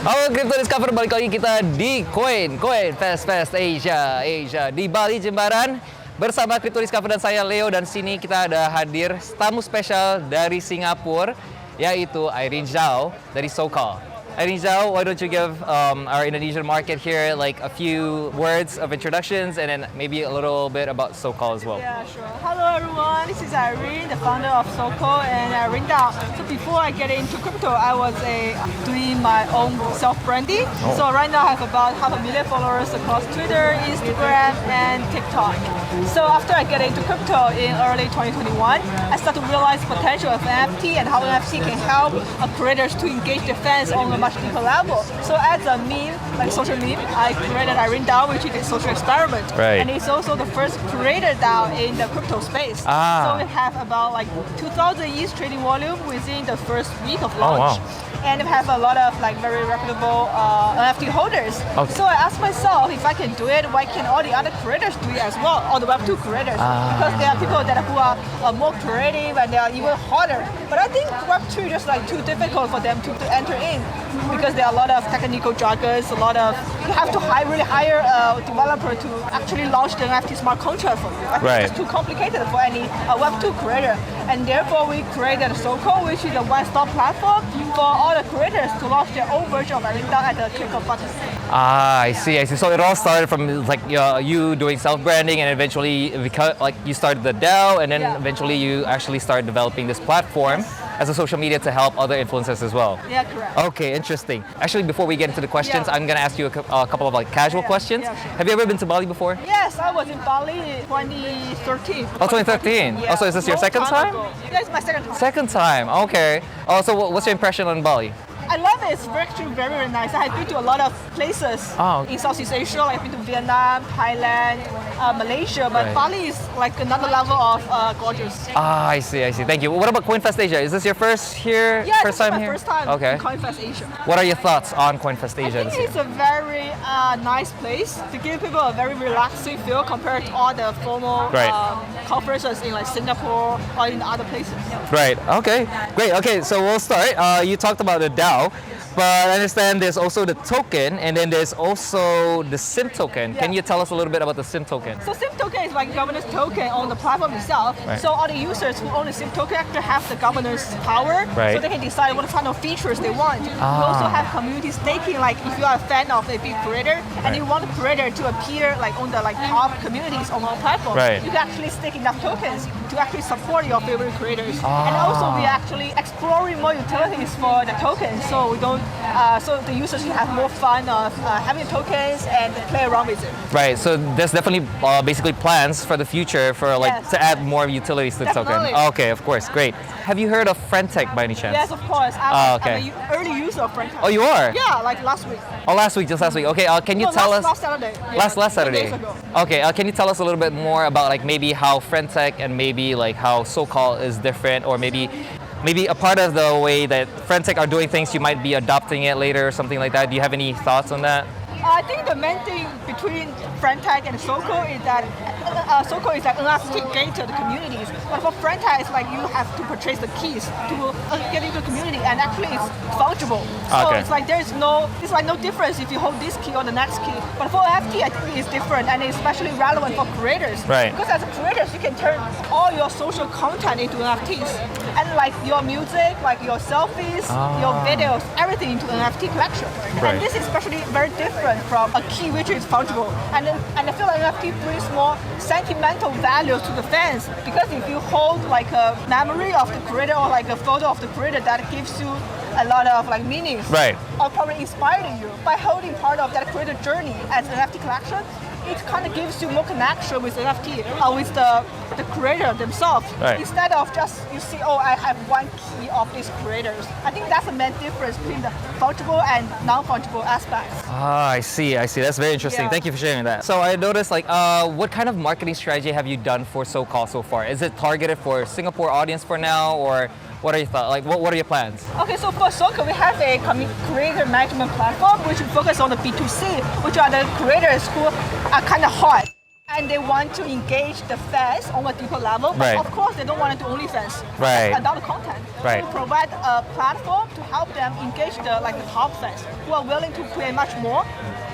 Halo CryptoDiscover, balik lagi kita di Coin Fest Asia di Bali Jembaran bersama CryptoDiscover dan saya Leo, dan sini kita ada hadir tamu spesial dari Singapura yaitu Irene Zhao dari So-Col. Irene Zhao, why don't you give our Indonesian market here like a few words of introductions and then maybe a little bit about So-Col as well. Yeah, sure. Hello everyone, this is Irene, the founder of So-Col and IreneDAO. So before I get into crypto, I was doing my own self-branding. Oh. So right now I have about 500,000 followers across Twitter, Instagram and TikTok. So after I get into crypto in early 2021, I started to realize the potential of NFT and how NFT can help creators to engage their fans on a much deeper level. So as a meme, like social meme, I created IreneDAO, which is a social experiment. Right. And it's also the first creator DAO in the crypto space. So we have about like 2,000 ETH trading volume within the first week of launch. Oh, wow. And we have a lot of like very reputable NFT holders. Okay. So I asked myself, if I can do it, why can all the other creators do it as well, all the Web2 creators? Because there are people who are more creative and they are even harder. But I think Web2 is just like too difficult for them to enter in, because there are a lot of technical jargons, you have to really hire a developer to actually launch the NFT smart contract for you. I think it's too complicated for any Web2 creator. And therefore we created So-Col, which is a one-stop platform for all the creators to launch their own version of IreneDAO at the click of a button. I see. So it all started from like you doing self-branding, and eventually you started the DAO, and then eventually you actually started developing this platform as a social media to help other influencers as well. Yeah, correct. Okay, interesting. Actually, before we get into the questions, I'm gonna ask you a couple of like casual questions. Yeah, sure. Have you ever been to Bali before? Yes, I was in Bali in 2013. Oh, 2013. Yeah. Also, is this your second time? Yeah, it's my second time. Second time. Okay. Oh, so what's your impression on Bali? I love it. It's actually very, very nice. I have been to a lot of places in Southeast Asia. Like I've been to Vietnam, Thailand, Malaysia, but Bali is like another level of gorgeous. I see. Thank you. What about CoinFest Asia? Is this your first here? Yeah, first this is time my here? first time Okay. in CoinFest Asia. What are your thoughts on CoinFest Asia I this think year? it's a very nice place to give people a very relaxing feel compared to all the formal conferences in like Singapore or in other places. Right. Okay. Great. Okay. So we'll start. You talked about the DAO, but I understand there's also the token, and then there's also the Simp token. Yeah. Can you tell us a little bit about the Simp token? So Simp token is like governance token on the platform itself. Right. So all the users who own the Simp token actually have the governance power, so they can decide what kind of features they want. We also have community staking, like if you are a fan of a big creator and you want a creator to appear like on the top communities on our platform, you can actually stake enough tokens to actually support your favorite creators. And also we are actually exploring more utilities for the tokens, so we don't so the users can have more fun of having tokens and play around with it. Right. So there's definitely basically plans for the future for to add more utilities to the token. Okay, of course, great. Have you heard of Friend.Tech by any chance? Yes, of course. I'm an early user of Friend.Tech. Oh, you are? Yeah, like last week. Oh, just last week. Okay, can you tell us? Last Saturday. Yeah, last Saturday. 2 days ago. Okay, can you tell us a little bit more about like maybe how Friend.Tech and maybe like how So-Col is different, or maybe a part of the way that Friend.Tech are doing things, you might be adopting it later or something like that. Do you have any thoughts on that? I think the main thing between Friend.Tech and So-Col is that So-Col is like NFT gated communities, but for Friend.Tech it's like you have to purchase the keys to get into the community, and actually it's fungible. So it's like it's no difference if you hold this key or the next key. But for NFT, I think it's different, and it's especially relevant for creators. Right. Because as a creators, you can turn all your social content into NFTs, and like your music, like your selfies, your videos, everything into an NFT collection. And this is especially very different from a key which is fungible. And I feel like NFT brings more sentimental value to the fans, because if you hold like a memory of the creator or like a photo of the creator, that gives you a lot of like meanings, or probably inspiring you. By holding part of that creator journey as an NFT collection, it kind of gives you more connection with NFT or with the creator themselves. Instead of just you see, I have one key of these creators. I think that's the main difference between the fungible and non-fungible aspects. I see. That's very interesting. Thank you for sharing that. So I noticed like what kind of marketing strategy have you done for So-Col so far? Is it targeted for Singapore audience for now, or what are your thoughts? Like, what are your plans? Okay, so for So-Col, we have a creator management platform which focus on the B2C, which are the creators who are kind of hot. and they want to engage the fans on a deeper level. But Right. of course, they don't want to do OnlyFans. Right. Adult content. Right. So we provide a platform to help them engage the top fans who are willing to pay much more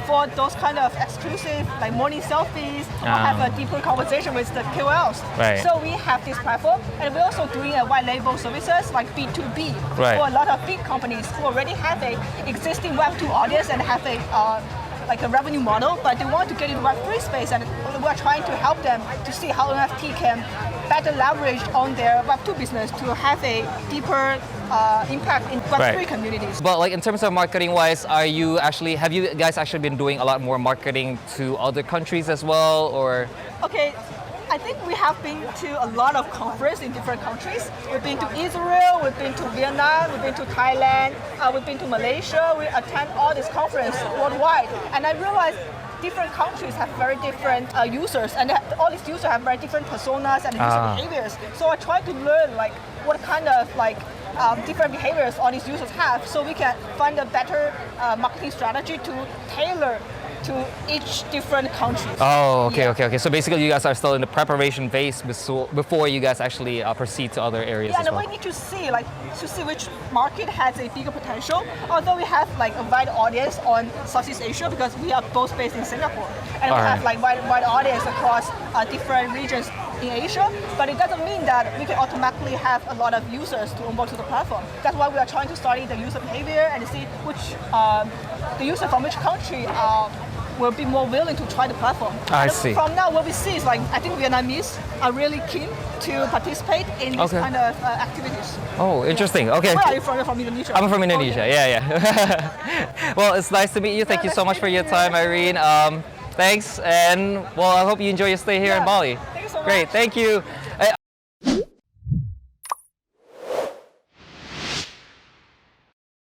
for those kind of exclusive like morning selfies or have a deeper conversation with the KOLs. Right. So we have this platform, and we're also doing a white label services like B2B Right. for a lot of big companies who already have a existing Web2 audience and have a like a revenue model, but they want to get into Web3 space, and we're trying to help them to see how NFT can better leverage on their Web2 business to have a deeper impact in Web3 Right. communities. But like in terms of marketing wise, have you guys actually been doing a lot more marketing to other countries as well, or? Okay, I think we have been to a lot of conferences in different countries. We've been to Israel, we've been to Vietnam, we've been to Thailand, we've been to Malaysia. We attend all these conferences worldwide, and I realized different countries have very different users, and all these users have very different personas and user behaviors. So I try to learn like what kind of different behaviors all these users have, so we can find a better marketing strategy to tailor to each different country. Oh, okay, Yeah. okay. So basically, you guys are still in the preparation phase before you guys actually proceed to other areas Yeah, as and well. we need to see which market has a bigger potential. Although we have like a wide audience on Southeast Asia because we are both based in Singapore, and we Alright. have like wide audience across different regions in Asia. But it doesn't mean that we can automatically have a lot of users to onboard to the platform. That's why we are trying to study the user behavior and see which the user from which country will be more willing to try the platform. I And see. From now, what we see is like I think Vietnamese are really keen to participate in this Okay. kind of activities. Oh, interesting. Okay. Where are you from? You're from Indonesia. I'm from Indonesia. Okay. Yeah. Well, it's nice to meet you. Thank you nice so to much meet for your you. time, Irene. Thanks, and well, I hope you enjoy your stay here in Yeah. Bali. Thank you so Great. much. Thank you.